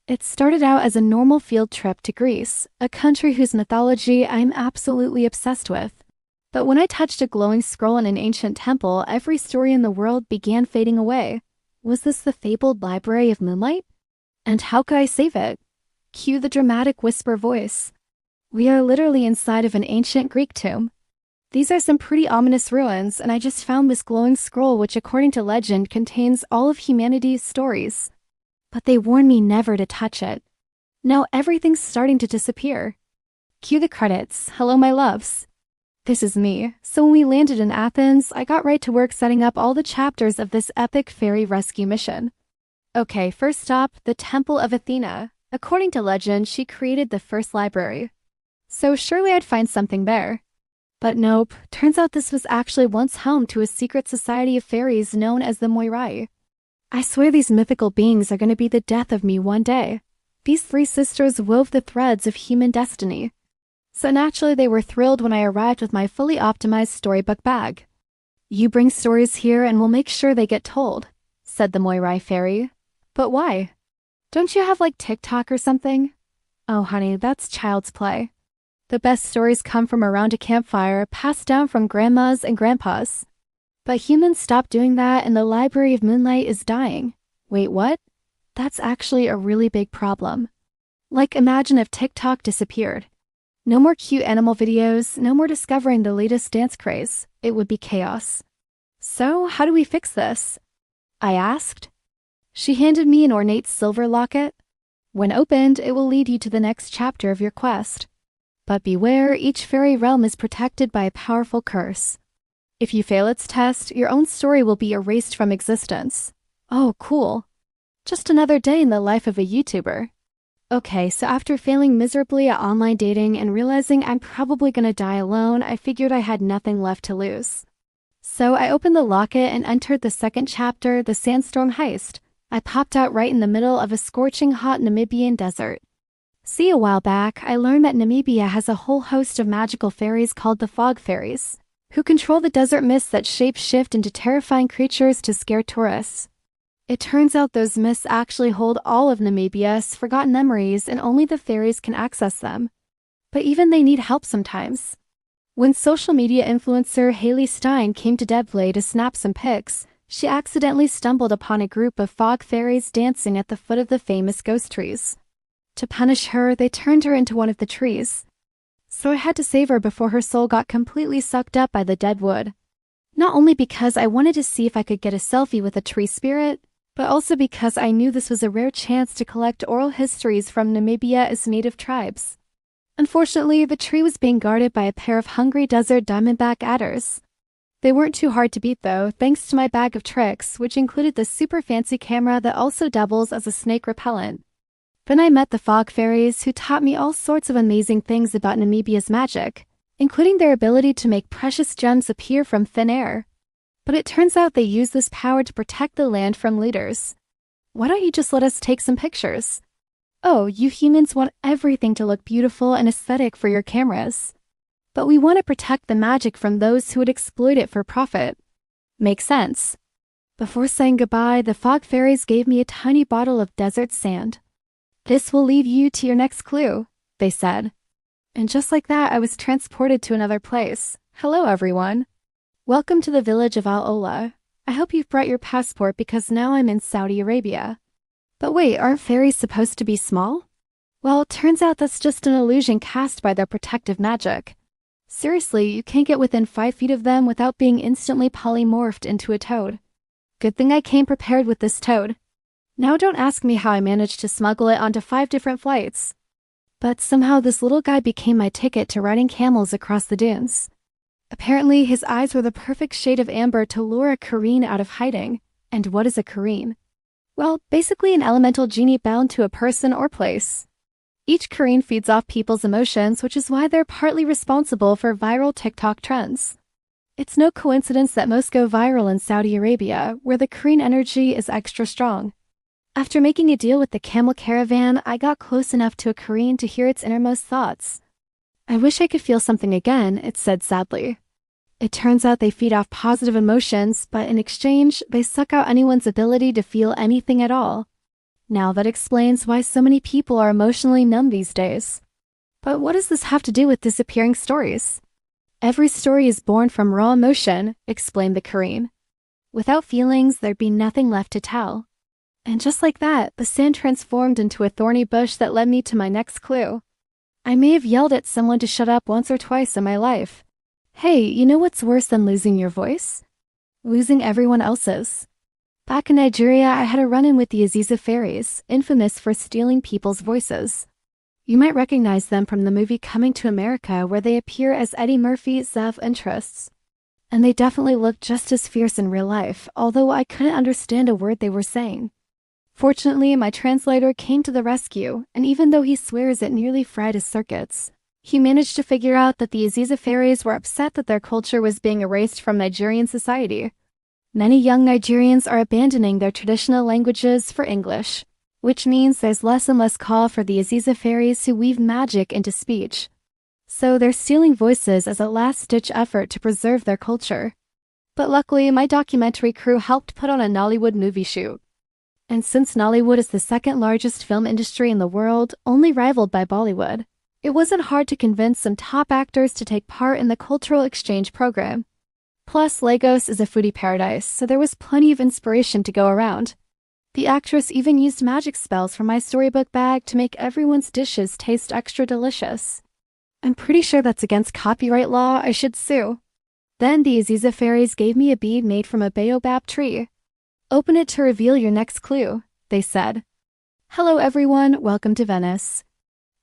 It started out as a normal field trip to Greece, a country whose mythology I'm absolutely obsessed with. But when I touched a glowing scroll in an ancient temple, every story in the world began fading away. Was this the fabled Library of Moonlight? And how could I save it? Cue the dramatic whisper voice. We are literally inside of an ancient Greek tomb. These are some pretty ominous ruins, and I just found this glowing scroll which, according to legend, contains all of humanity's stories. But they warned me never to touch it. Now everything's starting to disappear. Cue the credits. Hello, my loves. This is me. So when we landed in Athens, I got right to work setting up all the chapters of this epic fairy rescue mission. Okay, first stop, the Temple of Athena. According to legend, she created the first library. So surely I'd find something there. But nope, turns out this was actually once home to a secret society of fairies known as the Moirai. I swear these mythical beings are going to be the death of me one day. These three sisters wove the threads of human destiny. So naturally they were thrilled when I arrived with my fully optimized storybook bag. You bring stories here and we'll make sure they get told, said the Moirai Fairy. But why? Don't you have like TikTok or something? Oh honey, that's child's play. The best stories come from around a campfire, passed down from grandmas and grandpas. But humans stopped doing that and the Library of Moonlight is dying. Wait, what? That's actually a really big problem. Like, imagine if TikTok disappeared. No more cute animal videos, no more discovering the latest dance craze. It would be chaos. So, how do we fix this? I asked. She handed me an ornate silver locket. When opened, it will lead you to the next chapter of your quest. But beware, each fairy realm is protected by a powerful curse. If you fail its test, your own story will be erased from existence. Oh, cool. Just another day in the life of a YouTuber. Okay, so after failing miserably at online dating and realizing I'm probably gonna die alone, I figured I had nothing left to lose. So I opened the locket and entered the second chapter, the Sandstorm Heist. I popped out right in the middle of a scorching hot Namibian desert. See, a while back, I learned that Namibia has a whole host of magical fairies called the Fog Fairies, who control the desert mists that shape-shift into terrifying creatures to scare tourists. It turns out those mists actually hold all of Namibia's forgotten memories and only the fairies can access them. But even they need help sometimes. When social media influencer Hailey Stein came to Devley to snap some pics, she accidentally stumbled upon a group of fog fairies dancing at the foot of the famous ghost trees. To punish her, they turned her into one of the trees. So I had to save her before her soul got completely sucked up by the dead wood. Not only because I wanted to see if I could get a selfie with a tree spirit, but also because I knew this was a rare chance to collect oral histories from Namibia's native tribes. Unfortunately, the tree was being guarded by a pair of hungry desert diamondback adders. They weren't too hard to beat though, thanks to my bag of tricks, which included the super fancy camera that also doubles as a snake repellent. Then I met the Fog Fairies, who taught me all sorts of amazing things about Namibia's magic, including their ability to make precious gems appear from thin air. But it turns out they use this power to protect the land from looters. Why don't you just let us take some pictures? Oh, you humans want everything to look beautiful and aesthetic for your cameras. But we want to protect the magic from those who would exploit it for profit. Makes sense. Before saying goodbye, the Fog Fairies gave me a tiny bottle of desert sand. This will lead you to your next clue, they said. And just like that, I was transported to another place. Hello, everyone. Welcome to the village of Al-Ola. I hope you've brought your passport because now I'm in Saudi Arabia. But wait, aren't fairies supposed to be small? Well, it turns out that's just an illusion cast by their protective magic. Seriously, you can't get within 5 feet of them without being instantly polymorphed into a toad. Good thing I came prepared with this toad. Now don't ask me how I managed to smuggle it onto 5 different flights. But somehow this little guy became my ticket to riding camels across the dunes. Apparently, his eyes were the perfect shade of amber to lure a Kareen out of hiding. And what is a Kareen? Well, basically an elemental genie bound to a person or place. Each Kareen feeds off people's emotions, which is why they're partly responsible for viral TikTok trends. It's no coincidence that most go viral in Saudi Arabia, where the Kareen energy is extra strong. After making a deal with the camel caravan, I got close enough to a Kareen to hear its innermost thoughts. I wish I could feel something again, it said sadly. It turns out they feed off positive emotions, but in exchange, they suck out anyone's ability to feel anything at all. Now that explains why so many people are emotionally numb these days. But what does this have to do with disappearing stories? Every story is born from raw emotion, explained the Korean. Without feelings, there'd be nothing left to tell. And just like that, the sand transformed into a thorny bush that led me to my next clue. I may have yelled at someone to shut up once or twice in my life. Hey, you know what's worse than losing your voice? Losing everyone else's. Back in Nigeria, I had a run-in with the Aziza Fairies, infamous for stealing people's voices. You might recognize them from the movie Coming to America, where they appear as Eddie Murphy's love interests. And they definitely looked just as fierce in real life, although I couldn't understand a word they were saying. Fortunately, my translator came to the rescue, and even though he swears it nearly fried his circuits, he managed to figure out that the Aziza Fairies were upset that their culture was being erased from Nigerian society. Many young Nigerians are abandoning their traditional languages for English, which means there's less and less call for the Aziza Fairies who weave magic into speech. So they're stealing voices as a last-ditch effort to preserve their culture. But luckily, my documentary crew helped put on a Nollywood movie shoot. And since Nollywood is the second largest film industry in the world, only rivaled by Bollywood, it wasn't hard to convince some top actors to take part in the cultural exchange program. Plus, Lagos is a foodie paradise, so there was plenty of inspiration to go around. The actress even used magic spells from my storybook bag to make everyone's dishes taste extra delicious. I'm pretty sure that's against copyright law. I should sue. Then the Aziza Fairies gave me a bead made from a baobab tree. Open it to reveal your next clue, they said. Hello everyone, welcome to Venice.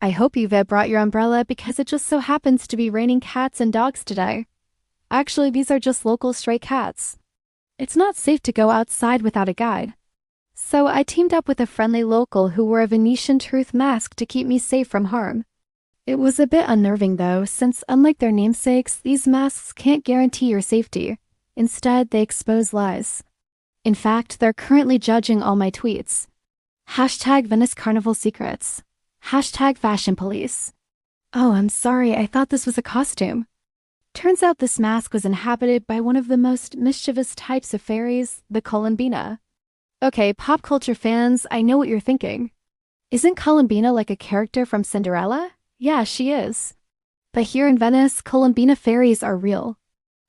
I hope you've brought your umbrella because it just so happens to be raining cats and dogs today. Actually, these are just local stray cats. It's not safe to go outside without a guide. So I teamed up with a friendly local who wore a Venetian truth mask to keep me safe from harm. It was a bit unnerving though, since unlike their namesakes, these masks can't guarantee your safety. Instead, they expose lies. In fact, they're currently judging all my tweets. Hashtag Venice Carnival Secrets. Hashtag Fashion Police. Oh, I'm sorry, I thought this was a costume. Turns out this mask was inhabited by one of the most mischievous types of fairies, the Columbina. Okay, pop culture fans, I know what you're thinking. Isn't Columbina like a character from Cinderella? Yeah, she is. But here in Venice, Columbina fairies are real.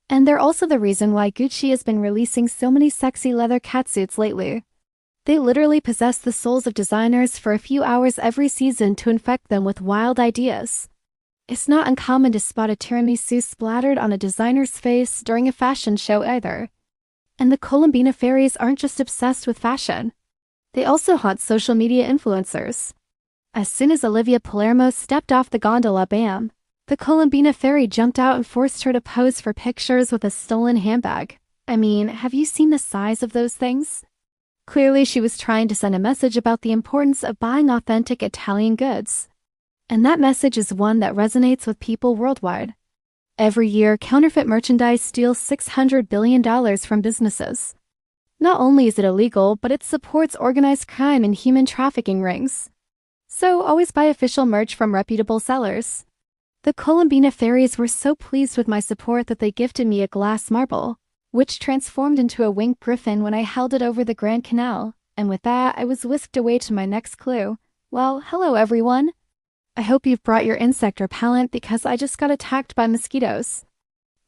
And they're also the reason why Gucci has been releasing so many sexy leather catsuits lately. They literally possess the souls of designers for a few hours every season to infect them with wild ideas. It's not uncommon to spot a tiramisu splattered on a designer's face during a fashion show either. And the Columbina fairies aren't just obsessed with fashion. They also haunt social media influencers. As soon as Olivia Palermo stepped off the gondola, bam! The Columbina fairy jumped out and forced her to pose for pictures with a stolen handbag. I mean, have you seen the size of those things? Clearly, she was trying to send a message about the importance of buying authentic Italian goods. And that message is one that resonates with people worldwide. Every year, counterfeit merchandise steals $600 billion from businesses. Not only is it illegal, but it supports organized crime and human trafficking rings. So always buy official merch from reputable sellers. The Columbina fairies were so pleased with my support that they gifted me a glass marble, which transformed into a winged griffin when I held it over the Grand Canal, and with that, I was whisked away to my next clue. Well, hello everyone. I hope you've brought your insect repellent because I just got attacked by mosquitoes.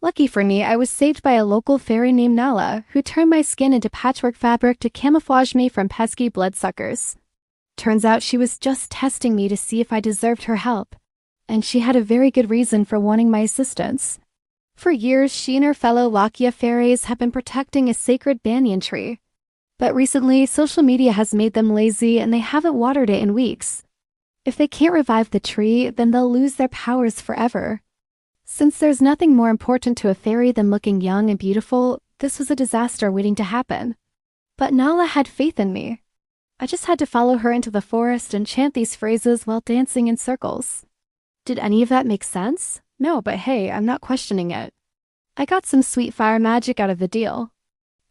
Lucky for me, I was saved by a local fairy named Nala, who turned my skin into patchwork fabric to camouflage me from pesky bloodsuckers. Turns out she was just testing me to see if I deserved her help. And she had a very good reason for wanting my assistance. For years, she and her fellow Lakia fairies have been protecting a sacred banyan tree. But recently, social media has made them lazy and they haven't watered it in weeks. If they can't revive the tree, then they'll lose their powers forever. Since there's nothing more important to a fairy than looking young and beautiful, this was a disaster waiting to happen. But Nala had faith in me. I just had to follow her into the forest and chant these phrases while dancing in circles. Did any of that make sense? No, but hey, I'm not questioning it. I got some sweet fire magic out of the deal.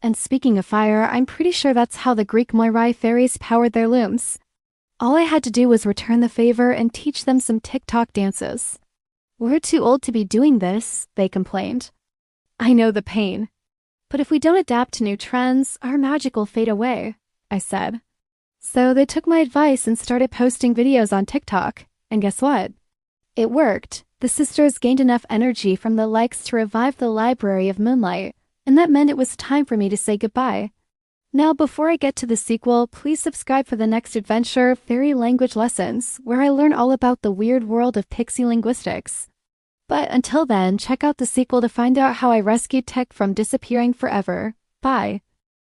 And speaking of fire, I'm pretty sure that's how the Greek Moirai Fairies powered their looms. All I had to do was return the favor and teach them some TikTok dances. We're too old to be doing this, they complained. I know the pain. But if we don't adapt to new trends, our magic will fade away, I said. So they took my advice and started posting videos on TikTok. And guess what? It worked. The sisters gained enough energy from the likes to revive the Library of Moonlight, and that meant it was time for me to say goodbye. Now, before I get to the sequel, please subscribe for the next adventure, Fairy Language Lessons, where I learn all about the weird world of pixie linguistics. But until then, check out the sequel to find out how I rescued Tech from disappearing forever. Bye.